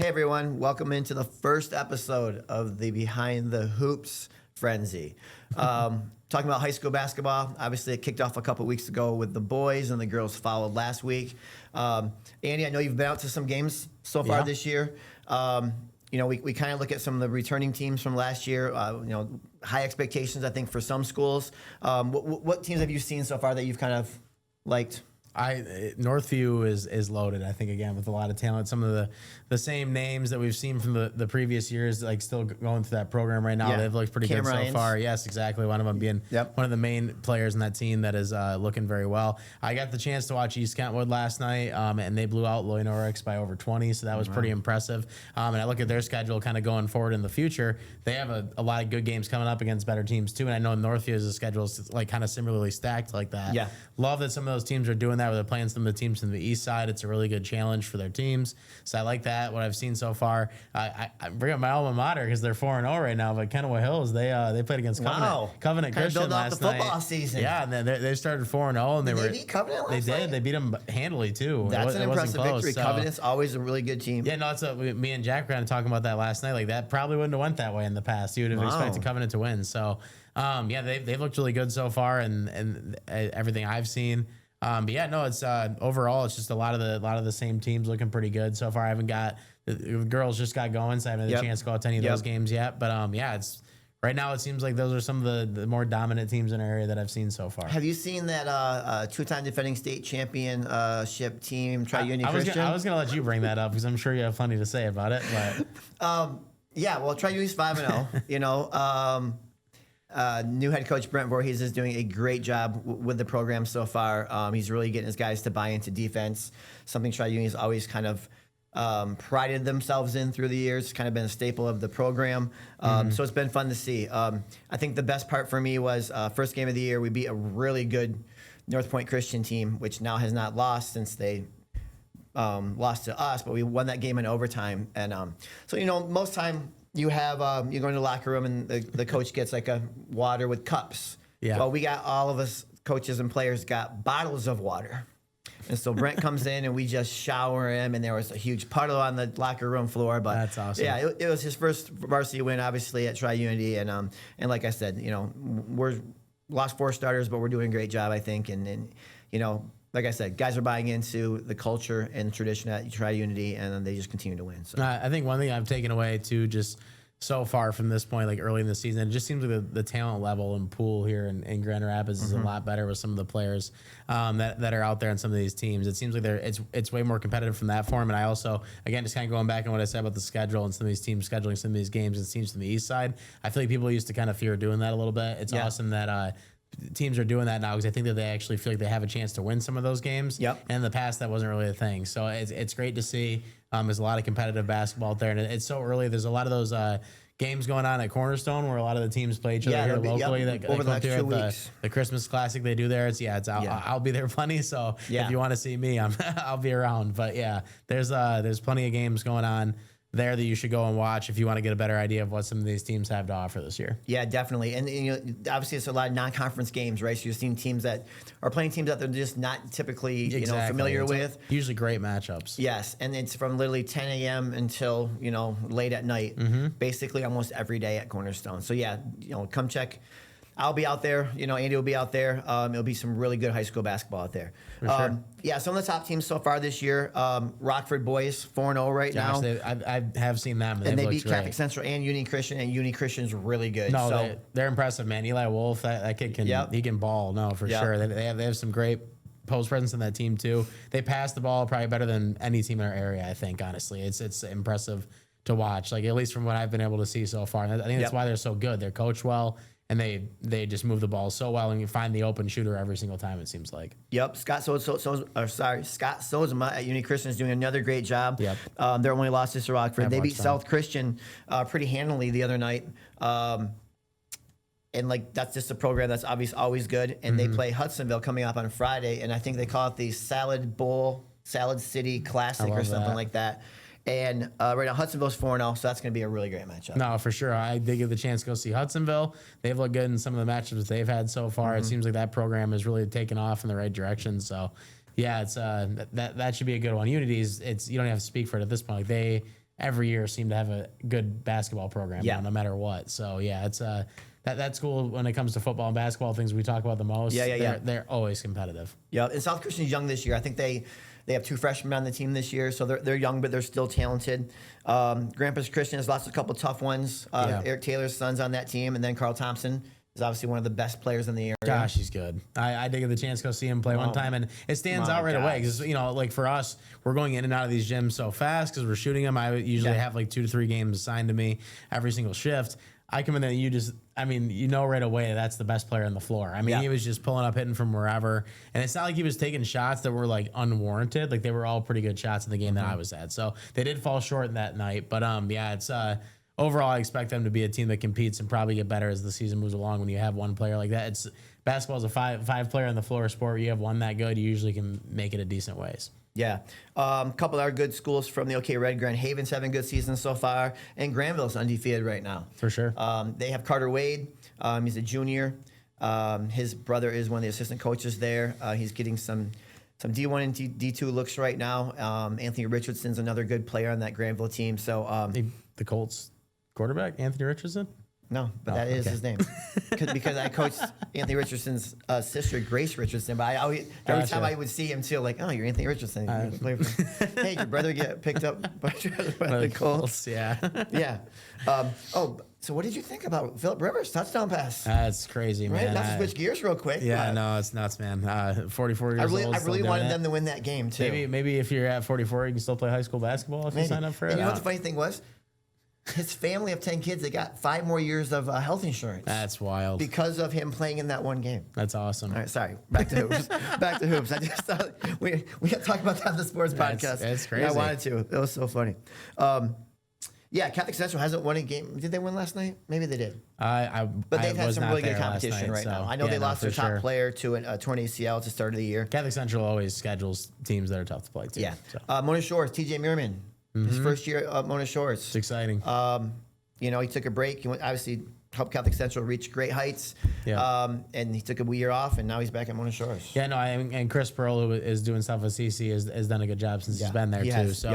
Hey everyone, welcome into the first episode of the Behind the Hoops Frenzy. Talking about high school basketball, obviously it kicked off a couple weeks ago with the boys and the girls followed last week. Andy, I know you've been out to some games so far this year. We kind of look at some of the returning teams from last year, high expectations, I think, for some schools. What teams have you seen so far that you've kind of liked? Northview is loaded, I think, again, with a lot of talent. Some of the same names that we've seen from the previous years, like still going through that program right now. Yeah. They've looked pretty good so far. Yes, exactly. One of them being one of the main players in that team that is looking very well. I got the chance to watch East Kentwood last night, and they blew out Loy Norix by over 20, so that was pretty impressive. And I look at their schedule kind of going forward in the future. They have a lot of good games coming up against better teams, too, and I know Northview's schedule is like kind of similarly stacked like that. Yeah. Love that some of those teams are doing that, where they're playing some of the teams from the east side. It's a really good challenge for their teams. So I like that, what I've seen so far. I bring up my alma mater because they're 4-0 right now, but Kennewick Hills, they played against Covenant Christian last night. Football season. Yeah, and they started 4-0, and they beat Covenant last night? They beat them handily, too. That's an impressive victory. So. Covenant's always a really good team. Yeah, no, me and Jack were kind of talking about that last night. Like, that probably wouldn't have went that way in the past. You would have expected Covenant to win. So, they've looked really good so far, and everything I've seen. But yeah, no, it's overall it's just a lot of the same teams looking pretty good so far. I haven't got the girls just got going, so I haven't had a chance to go out to any of those games yet. But it's right now it seems like those are some of the more dominant teams in our area that I've seen so far. Have you seen that two-time defending state championship team, Tri-Unity Christian? I was gonna let you bring that up because I'm sure you have plenty to say about it. But Tri-Unity's 5-0. New head coach Brent Voorhees is doing a great job with the program so far. He's really getting his guys to buy into defense, something Tri-Unity's always kind of prided themselves in through the years. It's kind of been a staple of the program. So it's been fun to see. I think the best part for me was first game of the year, we beat a really good North Point Christian team, which now has not lost since they lost to us, but we won that game in overtime. And most time, you have you go into the locker room and the coach gets like a water with cups. Yeah. Well, we got all of us coaches and players got bottles of water, and so Brent comes in and we just shower him. And there was a huge puddle on the locker room floor. But that's awesome. Yeah, it was his first varsity win, obviously at Tri-Unity, and like I said, we're lost 4 starters, but we're doing a great job, I think, and like I said, guys are buying into the culture and tradition at Tri-Unity, and then they just continue to win. So I think one thing I've taken away, too, just so far from this point, like early in the season, it just seems like the talent level and pool here in Grand Rapids is a lot better with some of the players that are out there on some of these teams. It seems like it's way more competitive from that form. And I also, again, just kind of going back on what I said about the schedule and some of these teams scheduling some of these games and teams from the east side, I feel like people used to kind of fear doing that a little bit. It's awesome that teams are doing that now because I think that they actually feel like they have a chance to win some of those games. Yep. And in the past, that wasn't really a thing. So it's great to see. There's a lot of competitive basketball out there, and it's so early. There's a lot of those games going on at Cornerstone where a lot of the teams play each other here locally. Over the next 2 weeks. The Christmas Classic they do there. I'll be there plenty. So if you want to see me, I'll be around. But yeah, there's plenty of games going on there that you should go and watch if you want to get a better idea of what some of these teams have to offer this year. Yeah, definitely. And obviously it's a lot of non-conference games, right? So you're seeing teams that are playing teams that they're just not typically familiar with. Usually great matchups. Yes, and it's from literally 10 a.m. until late at night, basically almost every day at Cornerstone. So yeah, come check. I'll be out there. Andy will be out there. It'll be some really good high school basketball out there. Sure. Yeah, some of the top teams so far this year. Rockford boys 4-0 right now. I have seen them, and they beat Catholic Central and Uni Christian, and Uni Christian's really good. No, they're impressive, man. Eli Wolf, that kid can ball. No, for sure. They have some great post presence in that team too. They pass the ball probably better than any team in our area. I think honestly, it's impressive to watch. Like at least from what I've been able to see so far. And I think that's why they're so good. They're coached well. And they just move the ball so well, and you find the open shooter every single time, it seems like. Yep. Scott Sozema at Uni Christian is doing another great job. Yep. Their only loss is to Rockford. They beat South Christian pretty handily the other night. And that's just a program that's obviously always good. And they play Hudsonville coming up on Friday, and I think they call it the Salad City Classic or something like that. And right now, Hudsonville's 4-0, so that's going to be a really great matchup. No, for sure. I did get the chance to go see Hudsonville. They've looked good in some of the matchups they've had so far. It seems like that program has really taken off in the right direction. So, yeah, it's that should be a good one. Unity's, you don't have to speak for it at this point. Like every year seem to have a good basketball program, no matter what. So yeah, it's that school, when it comes to football and basketball, things we talk about the most. They're always competitive. Yeah, and South Christian's young this year. I think they have 2 freshmen on the team this year, so they're young, but they're still talented. Grandpa's Christian has lost a couple tough ones. Eric Taylor's son's on that team, and then Carl Thompson is obviously one of the best players in the area. Gosh, he's good. I did get the chance to go see him play one time, and it stands out right away because, like for us, we're going in and out of these gyms so fast because we're shooting them. I usually have like 2 to 3 games assigned to me every single shift. I come in there and right away that's the best player on the floor. He was just pulling up, hitting from wherever. And it's not like he was taking shots that were like unwarranted. Like they were all pretty good shots in the game that I was at. So they did fall short that night. But it's overall I expect them to be a team that competes and probably get better as the season moves along when you have one player like that. Basketball is a five player on the floor sport. You have one that good, you usually can make it a decent ways. Yeah. A couple of our good schools from the OK Red. Grand Haven's having good seasons so far, and Granville's undefeated right now. For sure. They have Carter Wade. He's a junior. His brother is one of the assistant coaches there. He's getting some D1 and D2 looks right now. Anthony Richardson's another good player on that Granville team. So the Colts quarterback, Anthony Richardson? No, but that is his name. Because I coached Anthony Richardson's sister, Grace Richardson. But every time I would see him, too, like, oh, you're Anthony Richardson. Hey, your brother get picked up by the Colts. Yeah. Yeah. So what did you think about Phillip Rivers' touchdown pass? That's crazy, man. Right? Not to switch gears real quick. Yeah, no, it's nuts, man. 44 years old. I really wanted them to win that game, too. Maybe if you're at 44, you can still play high school basketball if you sign up for it. And you know what the funny thing was? His family of 10 kids, they got 5 more years of health insurance. That's wild. Because of him playing in that one game. That's awesome. All right, sorry. Back to hoops. Back to hoops. I just thought we got to talk about that on the sports podcast. That's crazy. I wanted to. It was so funny. Catholic Central hasn't won a game. Did they win last night? Maybe they did. But they've had some really good competition right now. I know they lost their top player to a torn ACL at the start of the year. Catholic Central always schedules teams that are tough to play too. Yeah. So. Mona Shores, TJ Meerman. His first year at Mona Shores. It's exciting. He took a break. He obviously helped Catholic Central reach great heights. Yeah. And he took a year off, and now he's back at Mona Shores. Yeah, no, and Chris Pearl, who is doing stuff with CC, has done a good job since he's been there too. So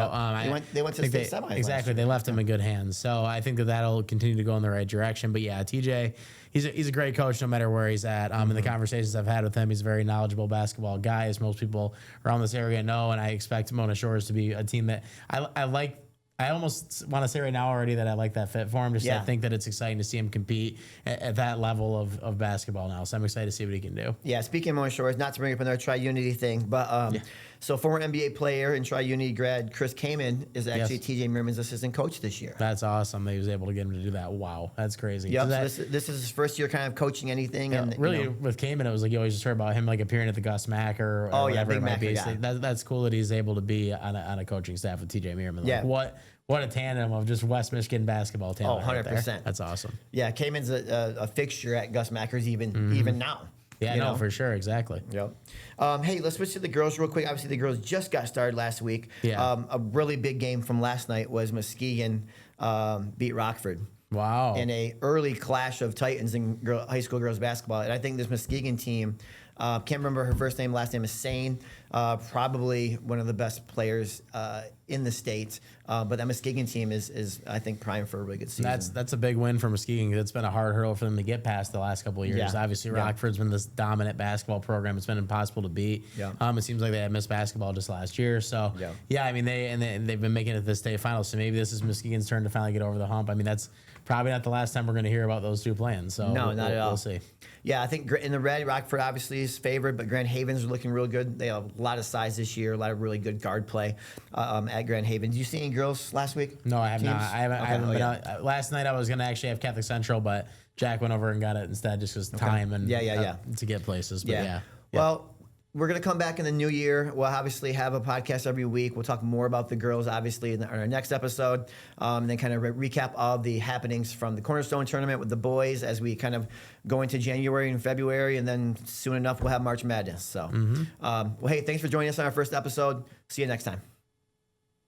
they went to the state semis. Exactly, they left him in good hands. So I think that'll continue to go in the right direction. But yeah, TJ, he's a great coach no matter where he's at. In the conversations I've had with him, he's a very knowledgeable basketball guy, as most people around this area know. And I expect Mona Shores to be a team that I like. I almost want to say right now already that I like that fit for him. I think that it's exciting to see him compete at that level of basketball now. So I'm excited to see what he can do. Yeah, speaking of Mona Shores, not to bring up another Tri-Unity thing, but so former NBA player and Tri-Unity grad Chris Kamen is actually TJ Meerman's assistant coach this year. That's awesome that he was able to get him to do that. Wow, that's crazy. Yep, so this is his first year kind of coaching anything. Yeah, and really, with Kamen, it was like you always just heard about him like appearing at the Gus Mack or whatever it might be. So that's cool that he's able to be on a coaching staff with TJ Meerman. Like, what a tandem of just West Michigan basketball talent. 100%. Right, that's awesome. Yeah, Kamen's a fixture at Gus Macker's even now. Yeah, for sure. Exactly. Yep. Hey, let's switch to the girls real quick. Obviously, the girls just got started last week. Yeah. A really big game from last night was Muskegon beat Rockford. Wow. In a early clash of Titans in high school girls basketball. And I think this Muskegon team, can't remember her first name, last name is Sane, probably one of the best players in the state. But that Muskegon team is I think, primed for a really good season. That's a big win for Muskegon. It's been a hard hurdle for them to get past the last couple of years. Yeah. Obviously, Rockford's been this dominant basketball program. It's been impossible to beat. Yeah. It seems like they had missed basketball just last year. So, I mean, they've been making it to the state finals. So maybe this is Muskegon's turn to finally get over the hump. I mean, that's probably not the last time we're going to hear about those two playing. So no, not at all. We'll see. Yeah, I think in the red, Rockford obviously is favored, but Grand Havens are looking real good. They have a lot of size this year, a lot of really good guard play at Grand Haven. Did you see any girls last week? No, I have not. I haven't been out. Last night I was going to actually have Catholic Central, but Jack went over and got it instead just because time and to get places. But Well, we're going to come back in the new year. We'll obviously have a podcast every week. We'll talk more about the girls, obviously, in our next episode. And then kind of recap all the happenings from the Cornerstone tournament with the boys as we kind of go into January and February. And then soon enough, we'll have March Madness. So, well, hey, thanks for joining us on our first episode. See you next time.